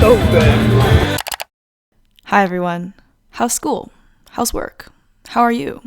so good. Hi everyone. How's school? How's work? How are you?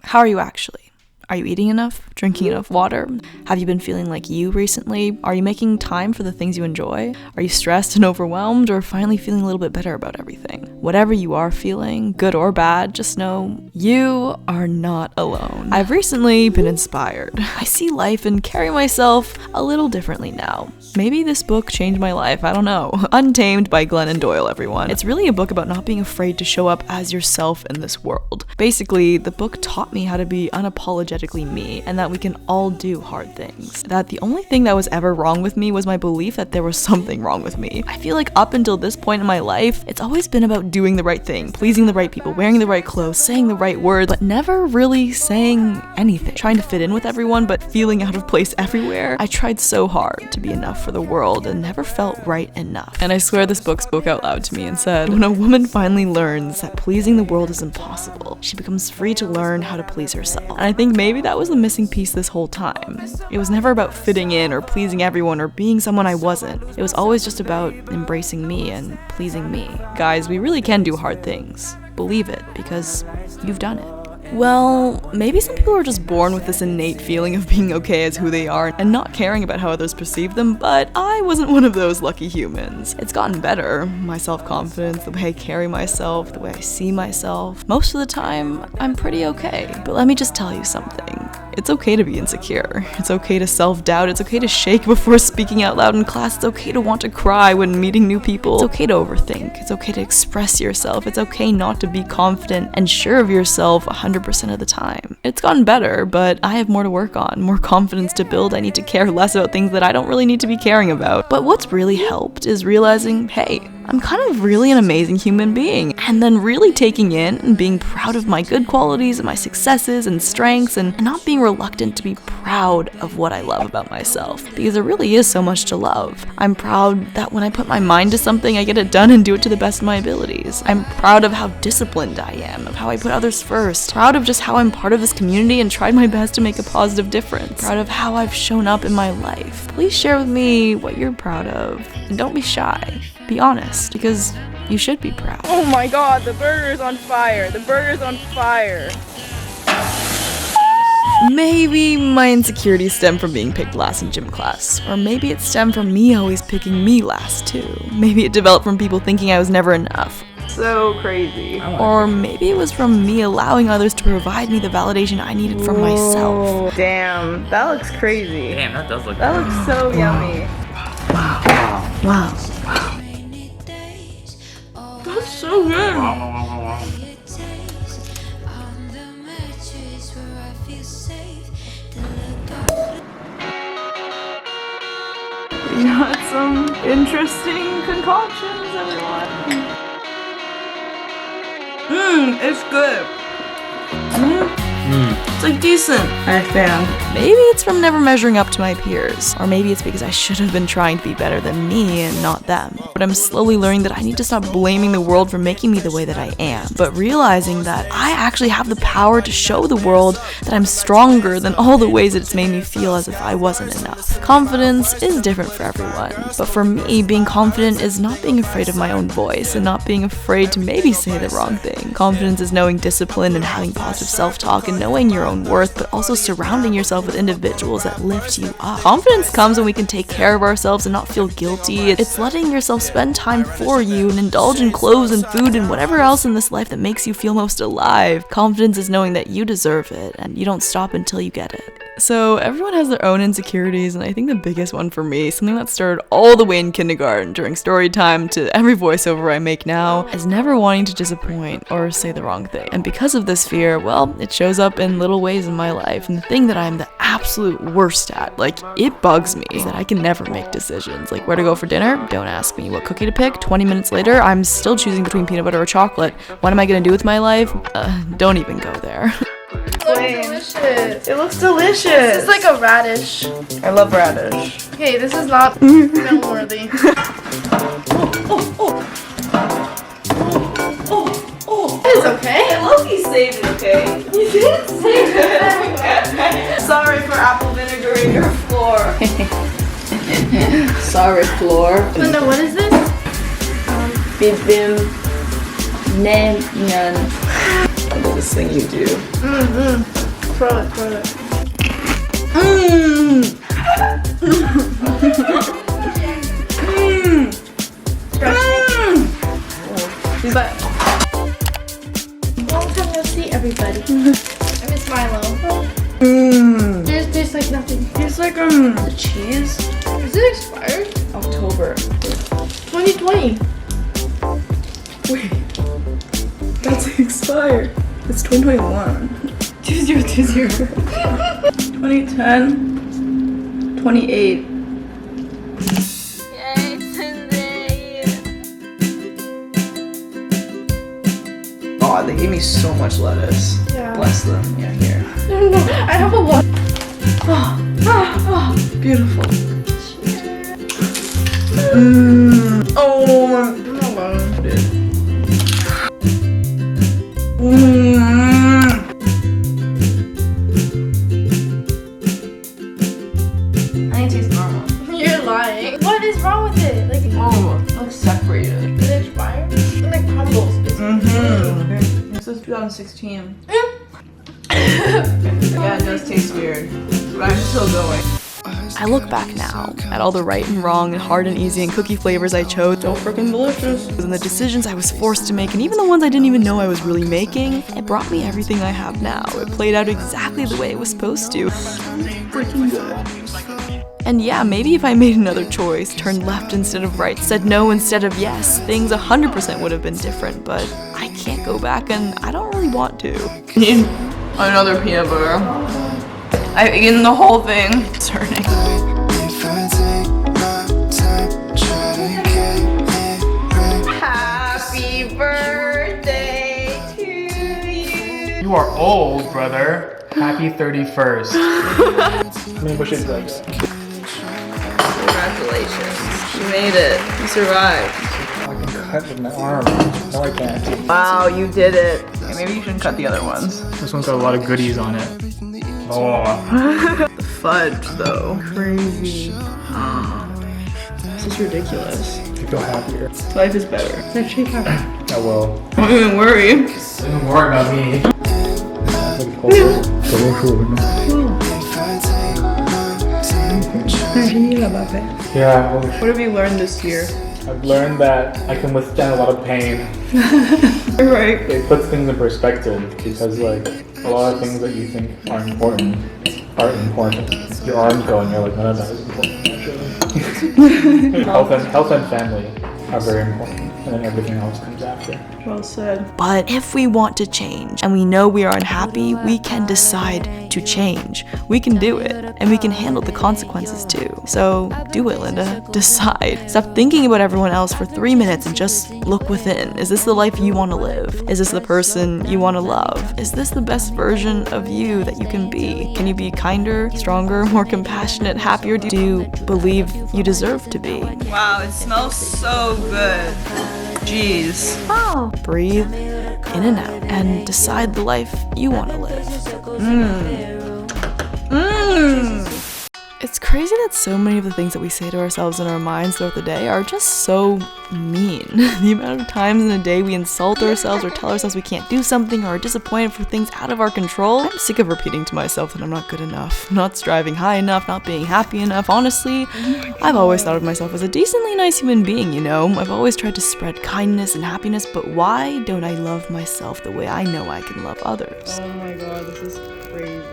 How are you actually? Are you eating enough? Drinking enough water? Have you been feeling like you recently? Are you making time for the things you enjoy? Are you stressed and overwhelmed, or finally feeling a little bit better about everything? Whatever you are feeling, good or bad, just know you are not alone. I've recently been inspired. I see life and carry myself a little differently now. Maybe this book changed my life, I don't know. Untamed by Glennon Doyle, everyone. It's really a book about not being afraid to show up as yourself in this world. Basically, the book taught me how to be unapologetically me, and that we can all do hard things. That the only thing that was ever wrong with me was my belief that there was something wrong with me. I feel like up until this point in my life, it's always been about doing the right thing, pleasing the right people, wearing the right clothes, saying the right words, but never really saying anything. Trying to fit in with everyone, but feeling out of place everywhere. I tried so hard to be enough for the world and never felt right enough. And I swear this book spoke out loud to me and said, when a woman finally learns that pleasing the world is impossible, she becomes free to learn how to please herself. And I think maybe that was the missing piece this whole time. It was never about fitting in or pleasing everyone or being someone I wasn't. It was always just about embracing me and pleasing me. Guys, we really can do hard things. Believe it, because you've done it. Well, maybe some people are just born with this innate feeling of being okay as who they are and not caring about how others perceive them, but I wasn't one of those lucky humans. It's gotten better. My self-confidence, the way I carry myself, the way I see myself. Most of the time, I'm pretty okay. But let me just tell you something. It's okay to be insecure. It's okay to self-doubt. It's okay to shake before speaking out loud in class. It's okay to want to cry when meeting new people. It's okay to overthink. It's okay to express yourself. It's okay not to be confident and sure of yourself 100% of the time. It's gotten better, but I have more to work on, more confidence to build. I need to care less about things that I don't really need to be caring about. But what's really helped is realizing, hey, I'm kind of really an amazing human being, and then really taking in and being proud of my good qualities and my successes and strengths, and not being reluctant to be proud of what I love about myself, because there really is so much to love. I'm proud that when I put my mind to something, I get it done and do it to the best of my abilities. I'm proud of how disciplined I am, of how I put others first, proud of just how I'm part of this community and tried my best to make a positive difference, proud of how I've shown up in my life. Please share with me what you're proud of, and don't be shy. Be honest, because you should be proud. Oh my god, the burger's on fire. The burger's on fire. Maybe my insecurities stem from being picked last in gym class. Or maybe it stemmed from me always picking me last too. Maybe it developed from people thinking I was never enough. So crazy. Or maybe it was from me allowing others to provide me the validation I needed from myself. Damn, that looks crazy. Damn, that does look That looks so yummy. Wow. That's so good. We got some interesting concoctions, everyone. It's good. It's like decent. I found. Maybe it's from never measuring up to my peers. Or maybe it's because I should have been trying to be better than me and not them. But I'm slowly learning that I need to stop blaming the world for making me the way that I am, but realizing that I actually have the power to show the world that I'm stronger than all the ways that it's made me feel as if I wasn't enough. Confidence is different for everyone, but for me, being confident is not being afraid of my own voice and not being afraid to maybe say the wrong thing. Confidence is knowing discipline and having positive self-talk and knowing your own worth, but also surrounding yourself with individuals that lift you up. Confidence comes when we can take care of ourselves and not feel guilty. It's letting yourself spend time for you and indulge in clothes and food and whatever else in this life that makes you feel most alive. Confidence is knowing that you deserve it and you don't stop until you get it. So everyone has their own insecurities, and I think the biggest one for me, something that started all the way in kindergarten during story time to every voiceover I make now, is never wanting to disappoint or say the wrong thing. And because of this fear, well, it shows up in little ways in my life. And the thing that I'm the absolute worst at, like, it bugs me, is that I can never make decisions. Like, where to go for dinner? Don't ask me. What cookie to pick? 20 minutes later, I'm still choosing between peanut butter or chocolate. What am I gonna do with my life? Don't even go there. It looks delicious. It looks delicious. This is like a radish. I love radish. Okay, this is not film worthy. It's okay. Loki's saved it, okay? You did save it. Sorry for apple vinegar in your floor. Sorry, floor. Linda, what is this? 비빔 냉면. I do this thing you do. Throw it. He's back. Long time no see, everybody. I miss Milo. There's like nothing. It's like the cheese. Is it expired? October. 2020. Wait, that's expired. It's 2021. 2020. 2010. 28. Oh, they gave me so much lettuce. Yeah. Bless them. Yeah, here. No, I have a lot. Beautiful. Oh, I'm alone. I think it tastes normal. You're lying. What is wrong with it? Like, Oh, it looks separated. is it expired? It like crumbles. This is 2016. Yeah, it does taste weird, but I'm still going. I look back now at all the right and wrong and hard and easy and cookie flavors I chose. So freaking delicious. And the decisions I was forced to make, and even the ones I didn't even know I was really making, it brought me everything I have now. It played out exactly the way it was supposed to. Freaking good. And yeah, maybe if I made another choice, turned left instead of right, said no instead of yes, things 100% would have been different, but I can't go back and I don't really want to. Need another peanut butter. I've eaten the whole thing. It's hurting. Happy birthday to you. You are old, brother. Happy 31st. How many bushes did I get? Congratulations. You made it. You survived. I can cut with my arm. No, I can't. Wow, you did it. Okay, maybe you shouldn't cut the other ones. This one's got a lot of goodies on it. Oh. The fudge, though. Crazy. This is ridiculous. I feel happier. Life is better. I will. Don't even worry. Don't worry about me. Yeah. What have you learned this year? I've learned that I can withstand a lot of pain. You're right. It puts things in perspective because, like, a lot of things that you think are important aren't important. Your arms go and you're like, none of that is important, actually. health and family are very important, and then everything else comes after. Well said. But if we want to change and we know we are unhappy, we can decide to change. We can do it, and we can handle the consequences too. So do it, Linda. Decide. Stop thinking about everyone else for 3 minutes and just look within. Is this the life you want to live? Is this the person you want to love? Is this the best version of you that you can be? Can you be kinder, stronger, more compassionate, happier? Do you believe you deserve to be? Wow, it smells so good. Jeez. Oh. Breathe in and out and decide the life you want to live. It's crazy that so many of the things that we say to ourselves in our minds throughout the day are just so mean. The amount of times in a day we insult ourselves or tell ourselves we can't do something or are disappointed for things out of our control. I'm sick of repeating to myself that I'm not good enough, not striving high enough, not being happy enough. Honestly, I've always thought of myself as a decently nice human being, you know? I've always tried to spread kindness and happiness, but why don't I love myself the way I know I can love others? Oh my god, this is crazy.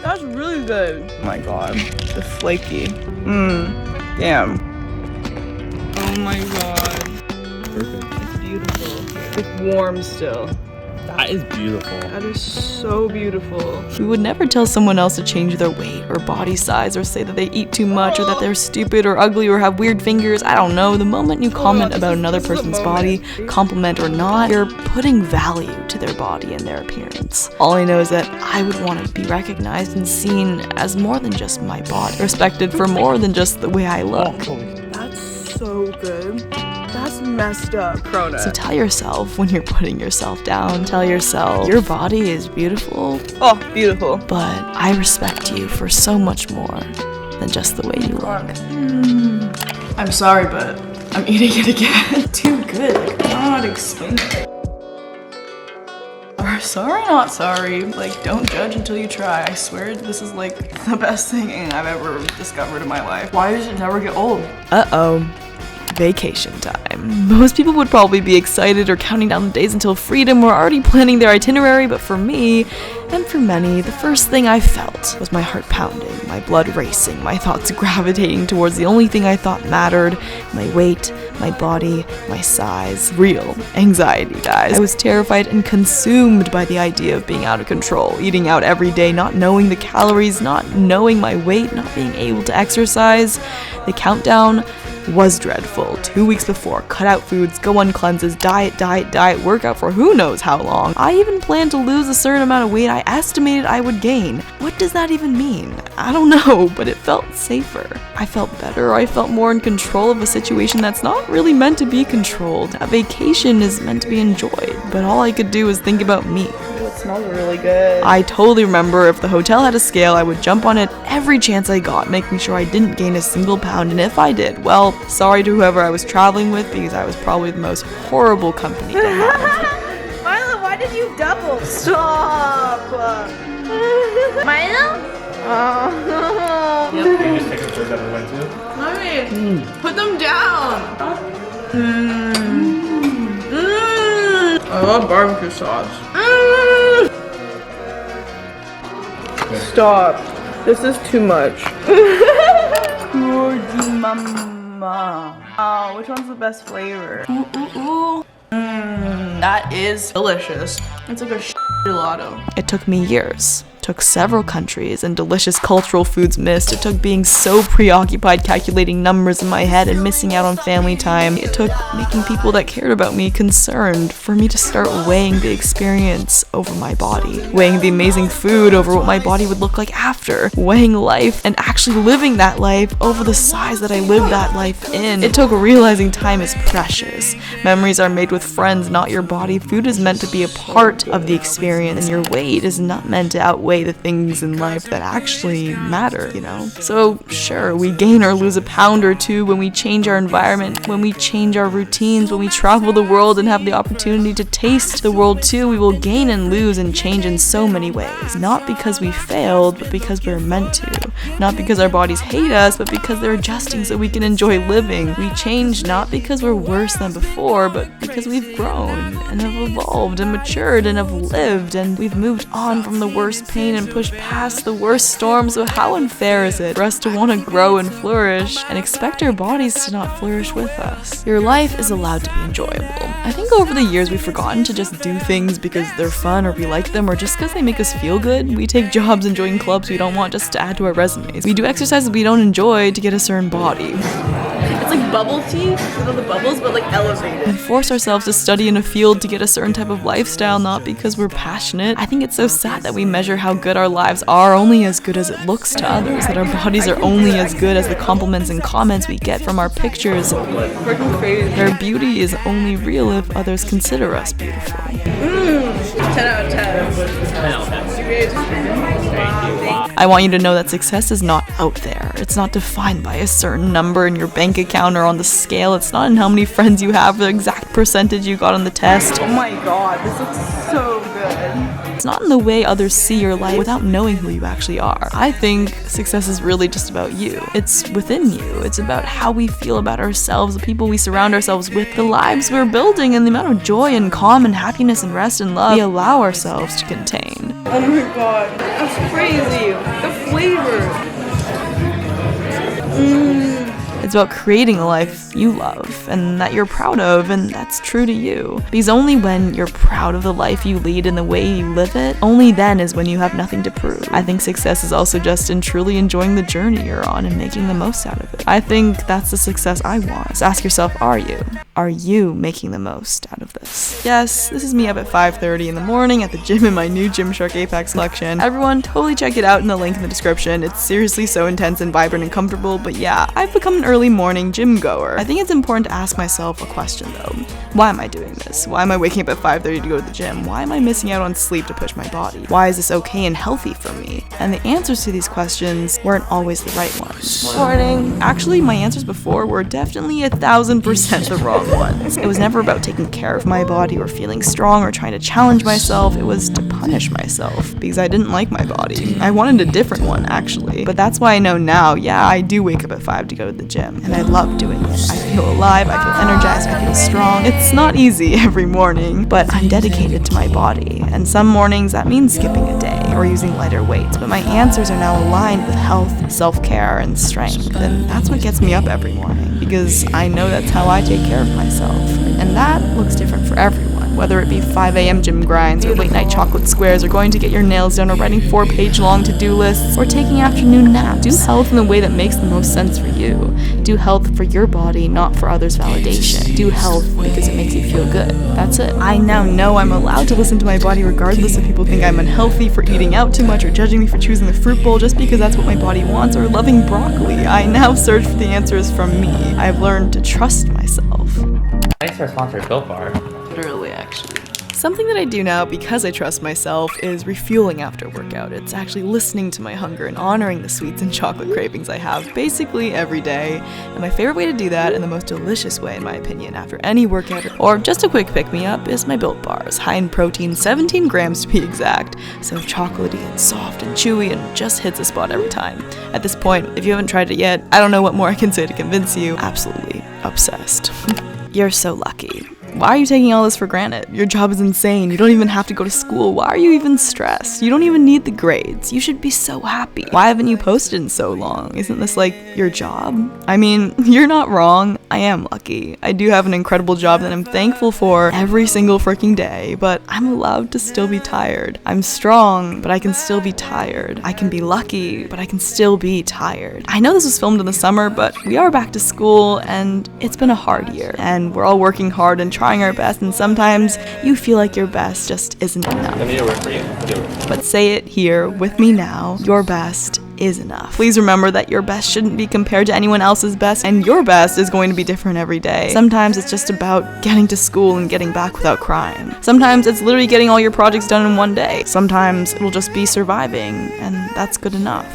That's really good. Oh my god, the flaky. Damn. Oh my god. Perfect. It's beautiful. It's warm still. That is beautiful. That is so beautiful. We would never tell someone else to change their weight or body size or say that they eat too much or that they're stupid or ugly or have weird fingers. I don't know. The moment you comment about another person's body, compliment or not, you're putting value to their body and their appearance. All I know is that I would want to be recognized and seen as more than just my body, respected for more than just the way I look. That's so good. That's messed up, Krona. So tell yourself when you're putting yourself down, tell yourself your body is beautiful. Oh, beautiful. But I respect you for so much more than just the way you look. I'm sorry, but I'm eating it again. Too good. Like, I don't know how to explain it. Or sorry, not sorry. Like, don't judge until you try. I swear this is like the best thing I've ever discovered in my life. Why does it never get old? Uh-oh. Vacation time. Most people would probably be excited or counting down the days until freedom or already planning their itinerary, but for me, and for many, the first thing I felt was my heart pounding, my blood racing, my thoughts gravitating towards the only thing I thought mattered, my weight, my body, my size. Real anxiety, guys. I was terrified and consumed by the idea of being out of control, eating out every day, not knowing the calories, not knowing my weight, not being able to exercise. The countdown was dreadful. 2 weeks before, cut out foods, go on cleanses, diet, work out for who knows how long. I even planned to lose a certain amount of weight I estimated I would gain. What does that even mean? I don't know, but it felt safer. I felt better. I felt more in control of a situation that's not really meant to be controlled. A vacation is meant to be enjoyed, but all I could do was think about me. It smells really good. I totally remember if the hotel had a scale, I would jump on it every chance I got, making sure I didn't gain a single pound, and if I did, well, sorry to whoever I was traveling with, because I was probably the most horrible company to have. Milo, why did you double? Stop! Milo? Oh. Can you just take the food that we went to? Mommy, put them down. I love barbecue sauce. Stop. This is too much. Oh, which one's the best flavor? That is delicious. It's like a gelato. It took me years. Took several countries and delicious cultural foods missed. It took being so preoccupied calculating numbers in my head and missing out on family time. It took making people that cared about me concerned for me to start weighing the experience over my body. Weighing the amazing food over what my body would look like after. Weighing life and actually living that life over the size that I lived that life in. It took realizing time is precious. Memories are made with friends, not your body. Food is meant to be a part of the experience, and your weight is not meant to outweigh the things in life that actually matter, you know? So sure, we gain or lose a pound or two when we change our environment, when we change our routines, when we travel the world and have the opportunity to taste the world too. We will gain and lose and change in so many ways. Not because we failed, but because we're meant to. Not because our bodies hate us, but because they're adjusting so we can enjoy living. We change not because we're worse than before, but because we've grown and have evolved and matured and have lived, and we've moved on from the worst pain and pushed past the worst storms. So how unfair is it for us to want to grow and flourish and expect our bodies to not flourish with us? Your life is allowed to be enjoyable. I think over the years we've forgotten to just do things because they're fun or we like them or just because they make us feel good. We take jobs and join clubs we don't want just to add to our resumes. We do exercises we don't enjoy to get a certain body. It's like bubble tea with all the bubbles, but like elevated. And force ourselves to study in a field to get a certain type of lifestyle, not because we're passionate. I think it's so sad that we measure how good our lives are only as good as it looks to others, that our bodies are only as good as the compliments and comments we get from our pictures. Freaking crazy. Their beauty is only real if others consider us beautiful. 10 out of 10. 10 out of 10. I want you to know that success is not out there. It's not defined by a certain number in your bank account or on the scale. It's not in how many friends you have, the exact percentage you got on the test. Oh my god, this looks so good. It's not in the way others see your life without knowing who you actually are. I think success is really just about you. It's within you. It's about how we feel about ourselves, the people we surround ourselves with, the lives we're building, and the amount of joy and calm and happiness and rest and love we allow ourselves to contain. Oh my god, that's crazy. The flavor. It's about creating a life you love and that you're proud of, and that's true to you. Because only when you're proud of the life you lead and the way you live it, only then is when you have nothing to prove. I think success is also just in truly enjoying the journey you're on and making the most out of it. I think that's the success I want. So ask yourself, are you? Are you making the most out of this? Yes, this is me up at 5:30 in the morning at the gym in my new Gymshark Apex collection. Everyone, totally check it out in the link in the description. It's seriously so intense and vibrant and comfortable, but yeah, I've become an early morning gym goer. I think it's important to ask myself a question though. Why am I doing this? Why am I waking up at 5:30 to go to the gym? Why am I missing out on sleep to push my body? Why is this okay and healthy for me? And the answers to these questions weren't always the right ones. Morning. Actually, my answers before were definitely 1000% the wrong ones. It was never about taking care of my body or feeling strong or trying to challenge myself. It was to punish myself because I didn't like my body. I wanted a different one, actually. But that's why I know now, yeah, I do wake up at 5 to go to the gym, and I love doing it. I feel alive, I feel energized, I feel strong. It's not easy every morning, but I'm dedicated to my body. And some mornings that means skipping a day or using lighter weights, but my answers are now aligned with health, self-care, and strength. And that's what gets me up every morning, because I know that's how I take care of myself. And that looks different for everyone, whether it be 5 a.m. gym grinds or late night chocolate squares or going to get your nails done or writing 4-page long to-do lists or taking afternoon naps. Do health in the way that makes the most sense for you. Do health for your body, not for others' validation. Do health because it makes you feel good. That's it. I now know I'm allowed to listen to my body regardless if people think I'm unhealthy for eating out too much or judging me for choosing the fruit bowl just because that's what my body wants or loving broccoli. I now search for the answers from me. I've learned to trust myself. Thanks for sponsoring Built Bar. Literally, actually. Something that I do now because I trust myself is refueling after workout. It's actually listening to my hunger and honoring the sweets and chocolate cravings I have basically every day. And my favorite way to do that, and the most delicious way in my opinion, after any workout or just a quick pick-me-up, is my Built Bars. High in protein, 17 grams to be exact. So chocolatey and soft and chewy and just hits a spot every time. At this point, if you haven't tried it yet, I don't know what more I can say to convince you. Absolutely obsessed. You're so lucky. Why are you taking all this for granted? Your job is insane. You don't even have to go to school. Why are you even stressed? You don't even need the grades. You should be so happy. Why haven't you posted in so long? Isn't this like your job? I mean, you're not wrong. I am lucky. I do have an incredible job that I'm thankful for every single freaking day, but I'm allowed to still be tired. I'm strong, but I can still be tired. I can be lucky, but I can still be tired. I know this was filmed in the summer, but we are back to school and it's been a hard year, and we're all working hard and trying our best, and sometimes you feel like your best just isn't enough. Let me do it for you. But say it here with me now, your best is enough. Please remember that your best shouldn't be compared to anyone else's best, and your best is going to be different every day. Sometimes it's just about getting to school and getting back without crying. Sometimes it's literally getting all your projects done in one day. Sometimes it'll just be surviving, and that's good enough.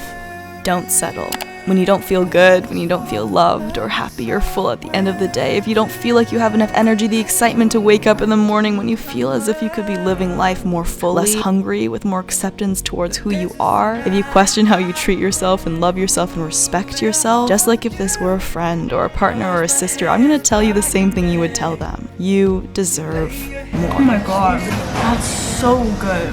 Don't settle. When you don't feel good, when you don't feel loved or happy or full at the end of the day, if you don't feel like you have enough energy, the excitement to wake up in the morning, when you feel as if you could be living life more fully, less hungry, with more acceptance towards who you are, if you question how you treat yourself and love yourself and respect yourself, just like if this were a friend or a partner or a sister, I'm gonna tell you the same thing you would tell them. You deserve more. Oh my god, that's so good.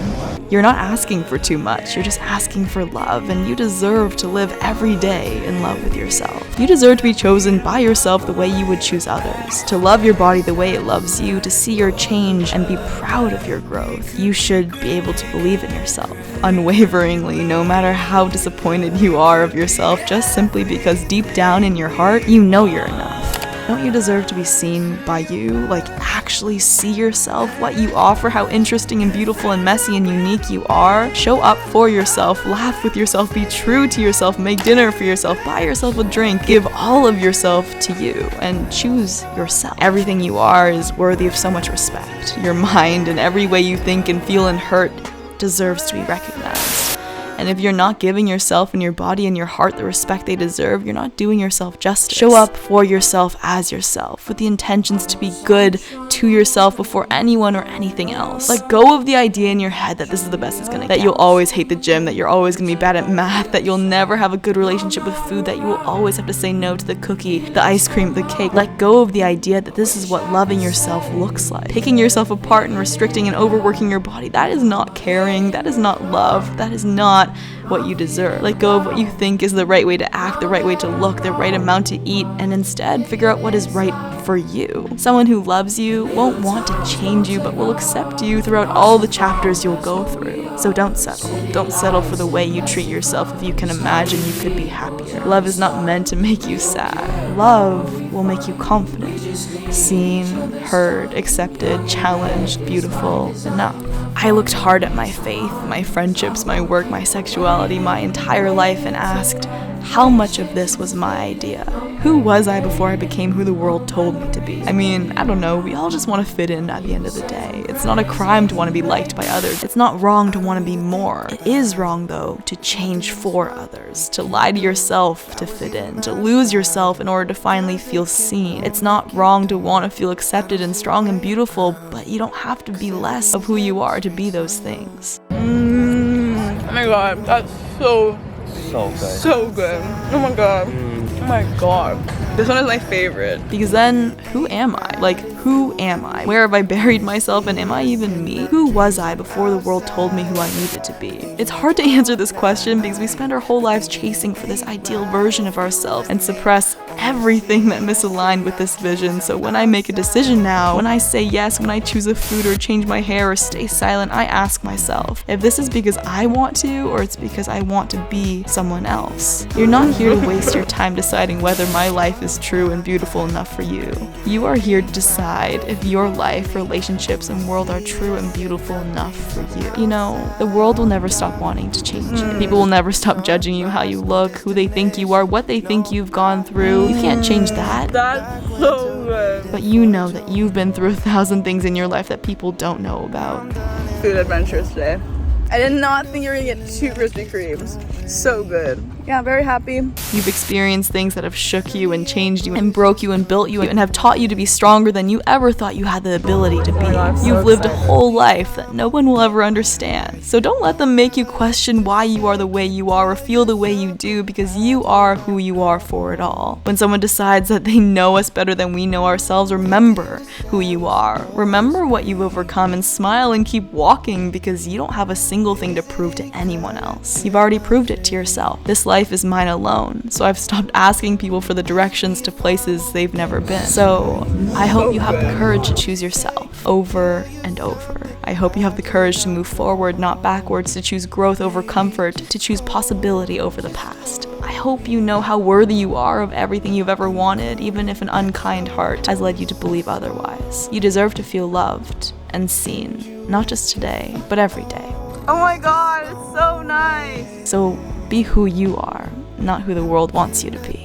You're not asking for too much, you're just asking for love, and you deserve to live every day in love with yourself. You deserve to be chosen by yourself the way you would choose others, to love your body the way it loves you, to see your change and be proud of your growth. You should be able to believe in yourself, unwaveringly, no matter how disappointed you are of yourself, just simply because deep down in your heart, you know you're enough. Don't you deserve to be seen by you? Like, actually see yourself, what you offer, how interesting and beautiful and messy and unique you are? Show up for yourself, laugh with yourself, be true to yourself, make dinner for yourself, buy yourself a drink, give all of yourself to you, and choose yourself. Everything you are is worthy of so much respect. Your mind and every way you think and feel and hurt deserves to be recognized. And if you're not giving yourself and your body and your heart the respect they deserve, you're not doing yourself justice. Show up for yourself as yourself, with the intentions to be good to yourself before anyone or anything else. Let go of the idea in your head that this is the best it's gonna get. That you'll always hate the gym, that you're always gonna be bad at math, that you'll never have a good relationship with food, that you will always have to say no to the cookie, the ice cream, the cake. Let go of the idea that this is what loving yourself looks like. Picking yourself apart and restricting and overworking your body, that is not caring, that is not love, that is not what you deserve. Let go of what you think is the right way to act, the right way to look, the right amount to eat, and instead figure out what is right for you. Someone who loves you won't want to change you, but will accept you throughout all the chapters you'll go through. So don't settle. Don't settle for the way you treat yourself if you can imagine you could be happier. Love is not meant to make you sad. Love will make you confident, seen, heard, accepted, challenged, beautiful, enough. I looked hard at my faith, my friendships, my work, my sexuality, my entire life, and asked, how much of this was my idea? Who was I before I became who the world told me to be? I mean, I don't know, we all just want to fit in at the end of the day. It's not a crime to want to be liked by others. It's not wrong to want to be more. It is wrong, though, to change for others, to lie to yourself to fit in, to lose yourself in order to finally feel seen. It's not wrong to want to feel accepted and strong and beautiful, but you don't have to be less of who you are to be those things. Oh my god, that's so good. so good. Oh my god. Oh my god. This one is my favorite. Because then, who am I? Like, who am I? Where have I buried myself, and am I even me? Who was I before the world told me who I needed to be? It's hard to answer this question because we spend our whole lives chasing for this ideal version of ourselves and suppress everything that misaligned with this vision. So when I make a decision now, when I say yes, when I choose a food or change my hair or stay silent, I ask myself if this is because I want to or it's because I want to be someone else. You're not here to waste your time deciding whether my life is true and beautiful enough for you. You are here to decide if your life, relationships, and world are true and beautiful enough for you. You know, the world will never stop wanting to change you. People will never stop judging you, how you look, who they think you are, what they think you've gone through. You can't change that. That's so good. But you know that you've been through 1,000 things in your life that people don't know about. Food adventures today. I did not think you were gonna get 2 Krispy Kremes. So good. Yeah, very happy. You've experienced things that have shook you and changed you and broke you and built you and have taught you to be stronger than you ever thought you had the ability to be. God, I'm You've so lived a excited. whole life that no one will ever understand. So don't let them make you question why you are the way you are or feel the way you do, because you are who you are for it all. When someone decides that they know us better than we know ourselves, remember who you are. Remember what you've overcome and smile and keep walking, because you don't have a single thing to prove to anyone else. You've already proved it to yourself. This life is mine alone, so I've stopped asking people for the directions to places they've never been. So I hope you have the courage to choose yourself over and over. I hope you have the courage to move forward, not backwards, to choose growth over comfort, to choose possibility over the past. I hope you know how worthy you are of everything you've ever wanted, even if an unkind heart has led you to believe otherwise. You deserve to feel loved and seen, not just today, but every day. Oh my god, it's so nice. So be who you are, not who the world wants you to be.